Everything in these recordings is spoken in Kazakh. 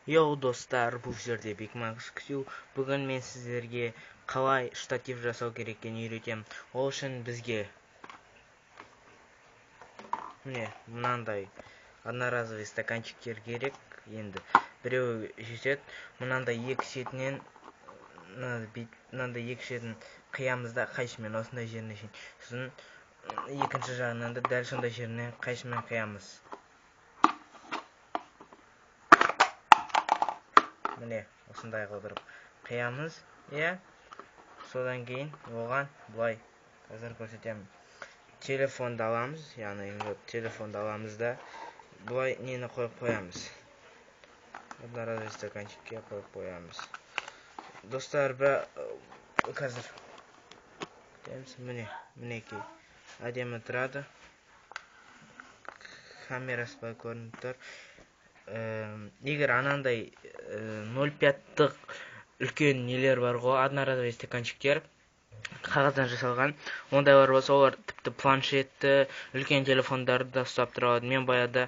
Йоу достар, бұл жерде Бекман Ксю. Бүгін мен сіздерге қалай штатив жасау керек екенін үйретемін. Ол үшін бізге міне мынандай одноразовый стаканчиктер керек. Енді біреуі жетеді. Мынандай екі шетінен мынандай екі шетін қиямыз да қайшымен осындай жеріне шейін. Сосын екінші жағынан да дәл сондай жеріне қайшымен қиямыз. Міне осындай қылдырып қиямыз. Содан кейін оған былай қазір көрсетемін. Телефонды аламыз, яғни телефонды аламыз да былай нені қойып қоямыз. Одноразовый стаканчикке қойып қоямыз. Достар, қазір мінекей әдемі тұрады. Камерасы былай көрініп тұр. Егер анандай 0,5-тық үлкен нелер бар ғой, одноразовый стаканчиктер, қағаздан жасалған, ондайлар болса, олар тіпті планшетті, үлкен телефондарды да ұстап тұрады. Мен баяғыда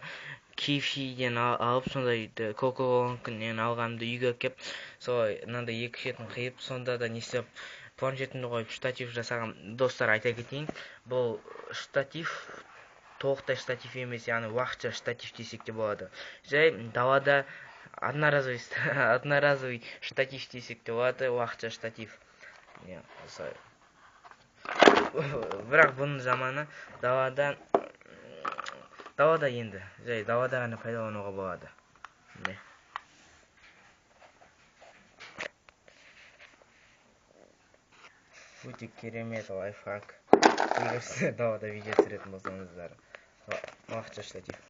KFC-ден алып, сондай Coca-Cola-нен алғанымды үйге әкеп, солай мынандай екі шетін қиып, сонда да не істеп планшетімді қойып штатив жасаған. Достар, айта кетейін, бұл штатив толықтай штатив емес, яғни уақытша штатив десек те болады. Жай далада одноразовый штатив десек те болады, уақытша штатив. Бірақ бұның заманы далада енді, жай далада ғана пайдалануға болады. Өте керемет лайфхак. Егер сіздер далада видео түсіретін болсаңыздар, уақытша штатив.